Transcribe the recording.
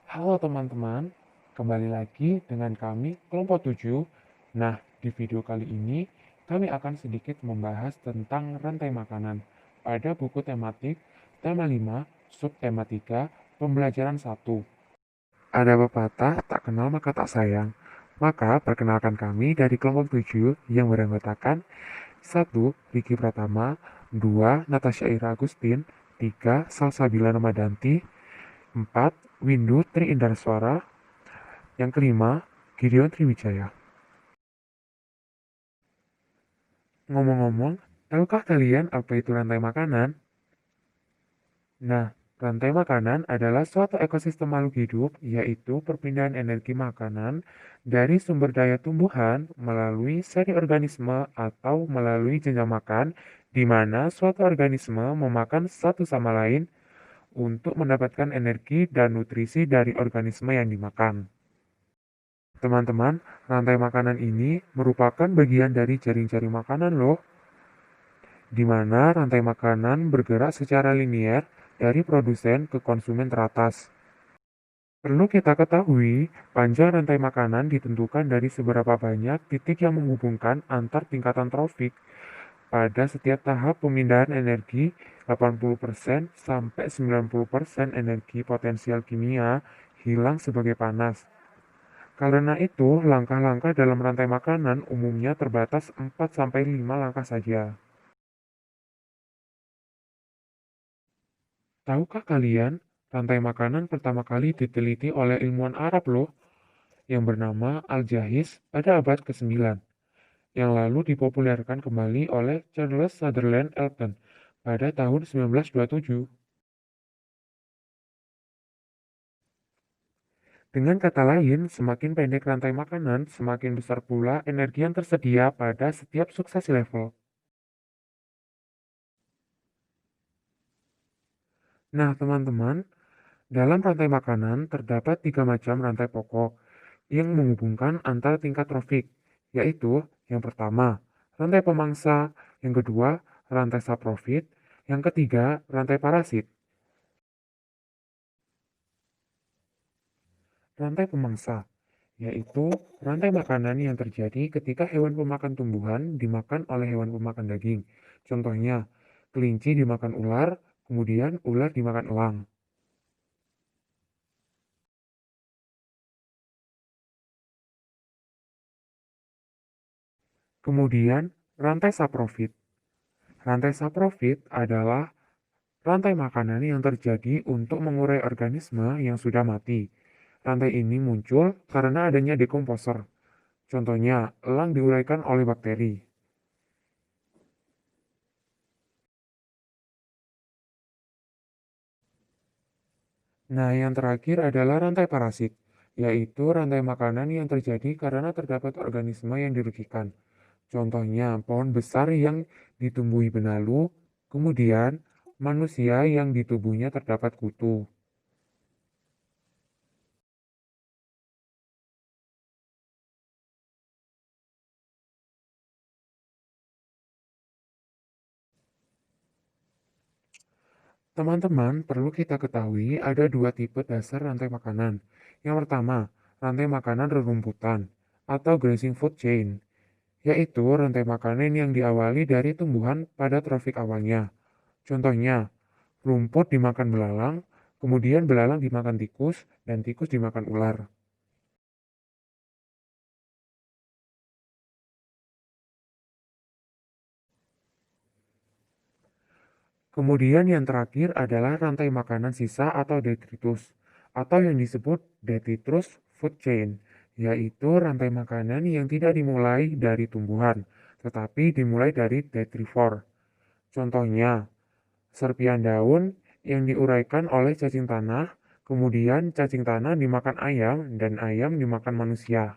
Halo teman-teman, kembali lagi dengan kami kelompok 7. Nah, di video kali ini kami akan sedikit membahas tentang rantai makanan pada buku tematik tema 5, subtema 3, pembelajaran 1. Ada pepatah tak kenal maka tak sayang. Maka perkenalkan kami dari kelompok 7 yang beranggotakan 1. Vicky Pratama, 2. Natasha Ira Agustin, 3. Salsabila Ramadanti, 4. Windu Tri Indarswara. Yang kelima, Gideon Triwijaya. Ngomong-ngomong, tahukah kalian apa itu rantai makanan? Nah, rantai makanan adalah suatu ekosistem makhluk hidup, yaitu perpindahan energi makanan dari sumber daya tumbuhan melalui seri organisme atau melalui jenjang makan, di mana suatu organisme memakan satu sama lain untuk mendapatkan energi dan nutrisi dari organisme yang dimakan. Teman-teman, rantai makanan ini merupakan bagian dari jaring-jaring makanan loh, di mana rantai makanan bergerak secara linier dari produsen ke konsumen teratas. Perlu kita ketahui, panjang rantai makanan ditentukan dari seberapa banyak titik yang menghubungkan antar tingkatan trofik pada setiap tahap pemindahan energi. 80% sampai 90% energi potensial kimia hilang sebagai panas. Karena itu, langkah-langkah dalam rantai makanan umumnya terbatas 4-5 langkah saja. Tahukah kalian, rantai makanan pertama kali diteliti oleh ilmuwan Arab loh, yang bernama Al-Jahiz pada abad ke-9, yang lalu dipopulerkan kembali oleh Charles Sutherland Elton pada tahun 1927. Dengan kata lain, semakin pendek rantai makanan, semakin besar pula energi yang tersedia pada setiap suksesi level. Nah, teman-teman, dalam rantai makanan terdapat 3 macam rantai pokok yang menghubungkan antar tingkat trofik, yaitu yang pertama, rantai pemangsa, yang kedua, rantai saprofit, yang ketiga, rantai parasit. Rantai pemangsa, yaitu rantai makanan yang terjadi ketika hewan pemakan tumbuhan dimakan oleh hewan pemakan daging. Contohnya, kelinci dimakan ular, kemudian ular dimakan elang. Kemudian, rantai saprofit. Rantai saprofit adalah rantai makanan yang terjadi untuk mengurai organisme yang sudah mati. Rantai ini muncul karena adanya dekomposer. Contohnya, elang diuraikan oleh bakteri. Nah, yang terakhir adalah rantai parasit, yaitu rantai makanan yang terjadi karena terdapat organisme yang dirugikan. Contohnya, pohon besar yang ditumbuhi benalu, kemudian manusia yang di tubuhnya terdapat kutu. Teman-teman, perlu kita ketahui ada 2 tipe dasar rantai makanan. Yang pertama, rantai makanan rerumputan atau grazing food chain, yaitu rantai makanan yang diawali dari tumbuhan pada trofik awalnya. Contohnya, rumput dimakan belalang, kemudian belalang dimakan tikus, dan tikus dimakan ular. Kemudian yang terakhir adalah rantai makanan sisa atau detritus, atau yang disebut detritus food chain, yaitu rantai makanan yang tidak dimulai dari tumbuhan, tetapi dimulai dari detrivor. Contohnya, serpian daun yang diuraikan oleh cacing tanah, kemudian cacing tanah dimakan ayam, dan ayam dimakan manusia.